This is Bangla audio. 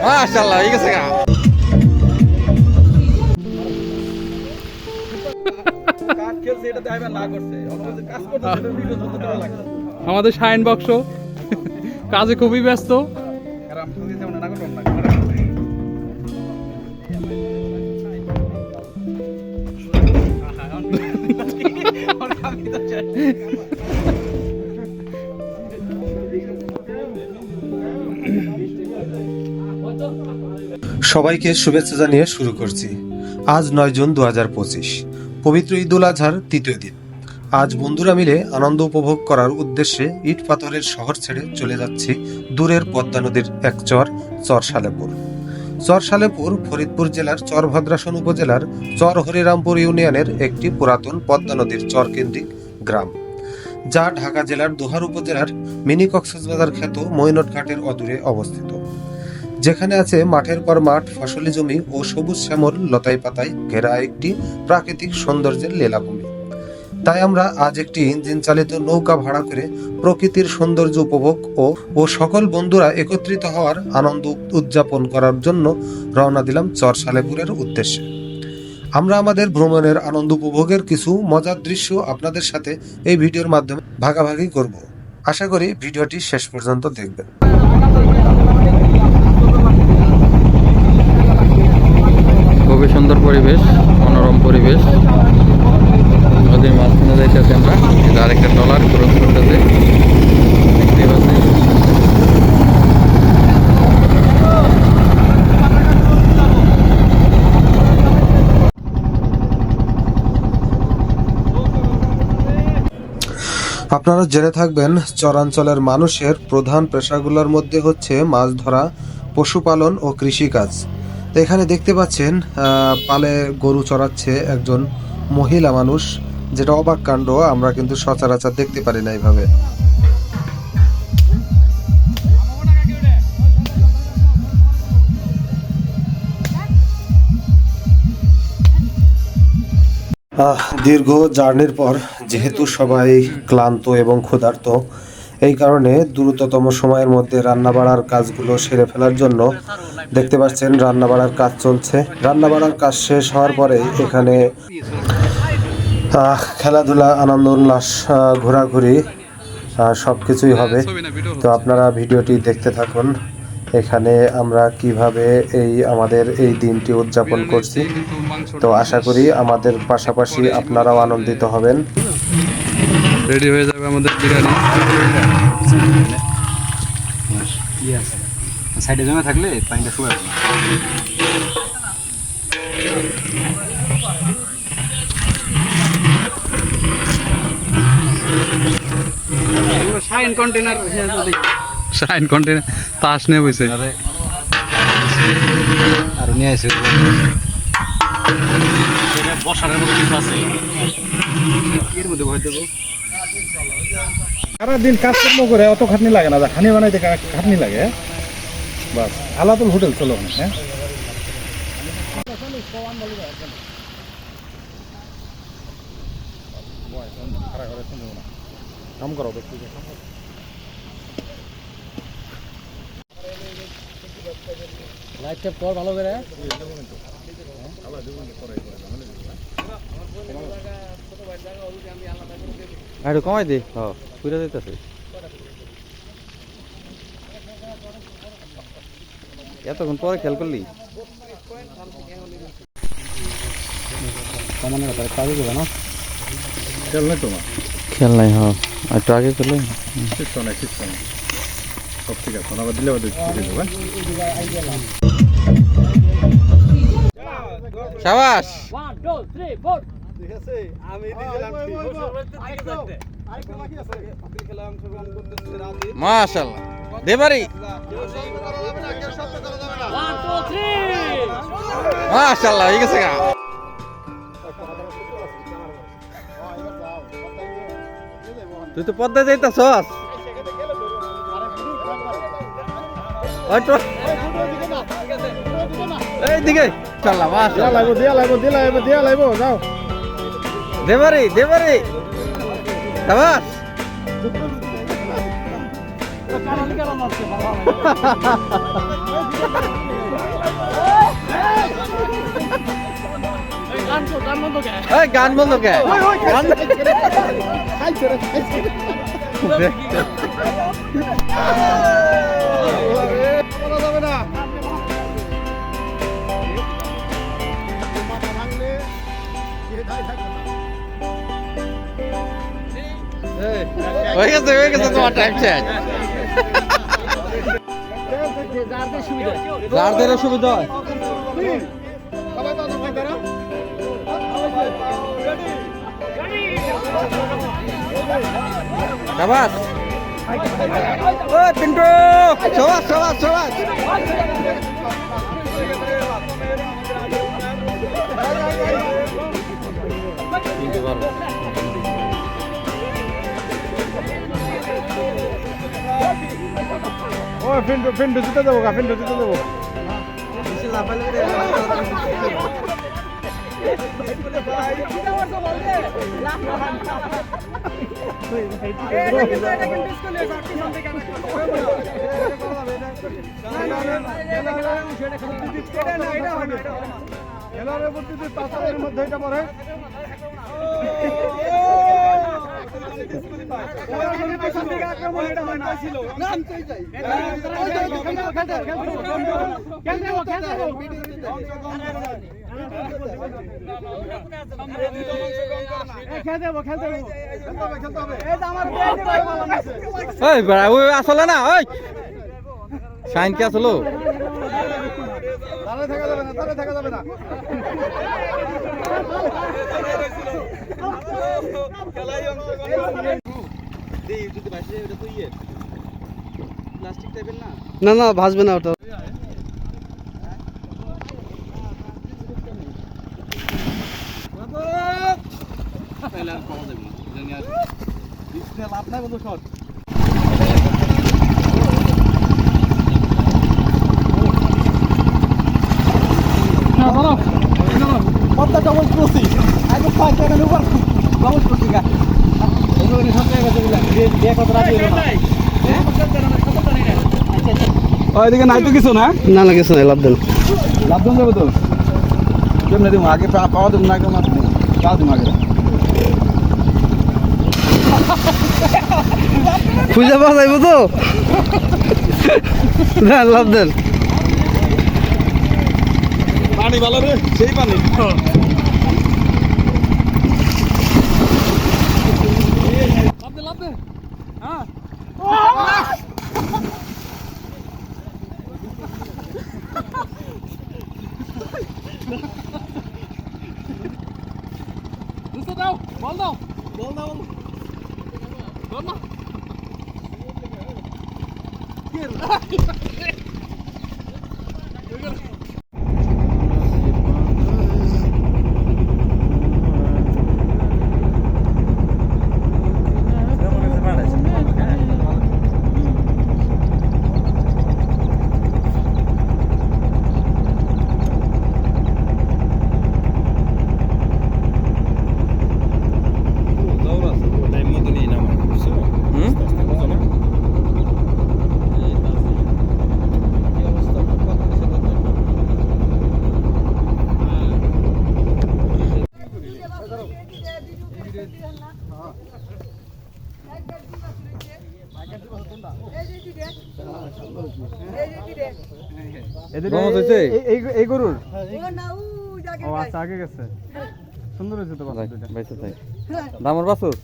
মাশাআল্লাহ ঠিক আছে গা কাট খেলছে এটা দাইবা না করছে অন্য কাজ করতে ভিডিও যত করে লাগে আমাদের শাইন বক্স কাজে খুবই ব্যস্ত আর আমি তো যেমন না করব না সবাইকে শুভেচ্ছা জানিয়ে শুরু করছি। আজ 9 জুন 2025, পবিত্র ঈদুল আজহার তৃতীয় দিন। আজ বন্ধুরা মিলে আনন্দ উপভোগ করার উদ্দেশ্যে ইট পাথরের শহর ছেড়ে চলে যাচ্ছি দূরের পদ্মা নদীর এক চর সালেপুর। চর সালেপুর ফরিদপুর জেলার চরভদ্রাসন উপজেলার চর হরিরামপুর ইউনিয়নের একটি পুরাতন পদ্মা নদীর চর কেন্দ্রিক গ্রাম, যা ঢাকা জেলার দোহার উপজেলার মিনি কক্সবাজার খ্যাত মৈনট ঘাটের অদূরে অবস্থিত, যেখানে আছে মাঠের পর মাঠ, ফসলি জমি ও সবুজ শ্যামল লতায় পাতায় ঘেরা একটি প্রাকৃতিক সৌন্দর্যের লীলাভূমি। তাই আমরা আজ একটি ইঞ্জিন চালিত নৌকা ভাড়া করে প্রকৃতির সৌন্দর্য উপভোগ ও সকল বন্ধুরা একত্রিত হওয়ার আনন্দ উদযাপন করার জন্য রওনা দিলাম চর সালেপুরের উদ্দেশ্যে। আমরা আমাদের ভ্রমণের আনন্দ উপভোগের কিছু মজার দৃশ্য আপনাদের সাথে এই ভিডিওর মাধ্যমে ভাগাভাগি করব। আশা করি ভিডিওটি শেষ পর্যন্ত দেখবেন। খুবই সুন্দর পরিবেশ, মনোরম পরিবেশ। নদীর মাঝখানে যাইতেছি আমরা, এটা আরেকটা ট্রলার ক্রস করতেছে, দেখতে পাচ্ছি। আপনারা জেনে থাকবেন, চরাঞ্চলের মানুষের প্রধান পেশাগুলোর মধ্যে হচ্ছে মাছ ধরা, পশুপালন ও কৃষিকাজ। এখানে দেখতে পাচ্ছেন পালে গরু চড়াচ্ছে একজন মহিলা মানুষ, যেটা অবাক কাণ্ড, আমরা কিন্তু সচরাচর দেখতে পারি না এইভাবে। দীর্ঘ জার্নির পর যেহেতু সবাই ক্লান্ত এবং ক্ষুধার্ত, এই কারণে দ্রুততম সময়ের মধ্যে রান্নাবাড়ার কাজগুলো সেরে ফেলার জন্য দেখতে পাচ্ছেন রান্নাবাড়ার কাজ চলছে। রান্নাবাড়ার কাজ শেষ হওয়ার পরে এখানে খেলাধুলা, আনন্দ উল্লাস, ঘোরাঘুরি সব কিছুই হবে। তো আপনারা ভিডিওটি দেখতে থাকুন, এখানে আমরা কিভাবে আমাদের এই দিনটি উদযাপন করছি। তো আশা করি আমাদের পাশাপাশি আপনারাও আনন্দিত হবেন। রেডি হয়ে যাবে আমাদের বিরিয়ানি। সাইডে জমে থাকলে পানিটা শুকাবে না। শাইন কন্টেনার তাস নিয়ে বসে আর নিয়ে আসে বসার কিছু আছে এর মধ্যে ভয় দেবো। সারাদিন কাজকর্ম করে অত খাটনি লাগে না, খানি বানাইতে খাটনি লাগে। বাস আলাদুল হোটেল চলো। হ্যাঁ, কাম করো লাইটটা পর ভালো করে একটু কমাই দি, পুরা যাইতেছে। এতক্ষণ পরে খেয়াল করলি কমানোর ব্যাপারে কাজে দেবে না, খেয়াল নেই তোমার? খেয়াল নাই। হ্যাঁ, একটু আগে চলে শিখছো না, সব ঠিক আছে। আবার দিলে সাবাস। মাশাআল্লাহ, দেবারি মাশাআল্লাহ, ঠিক আছে। তুই তো পদ্মায় যাইতাছস, এইদিকে মাশাআল্লাহ মাশাআল্লাহ দিয়া লাগবো যাও দেবারি শাবাশ এই গান বন্ধ কে গান হয়ে গেছে তোমার টাইম শেষ যারদের সুবিধা হয় শাবাশ ওই পিন্টু শাবাশ পিন্টু ভালো ও ফিন্টু জিতে দেবো মধ্যে এটা পরে আসলে না ওই সাইন কে আসলো থাকা যাবে না না ভাসবে না ওটা লাভ নাই বন্ধু শট পদ্মা চামচ করছি আগে 5 টাকা উপর চামচ করছি গা এগুলো নিয়ে সব জায়গায় বলে দিয়ে কত রাত হলো না ওইদিকে নাই তো কিছু না না কিছু নাই লাভ দেন যাবে তো কেমনে দিব আগে পাওয়া দেব না কেমন পাওয়া দেব আগে খুঁজে পাওয়া যাইব তো না লাভ দেন পানি ভালো রে সেই পানি লাভ দে হ্যাঁ দাও বল দাও এই গরুর ও আচ্ছা আগে গেছে সুন্দর হয়েছে তো বাইসে তাই দামর বাসুর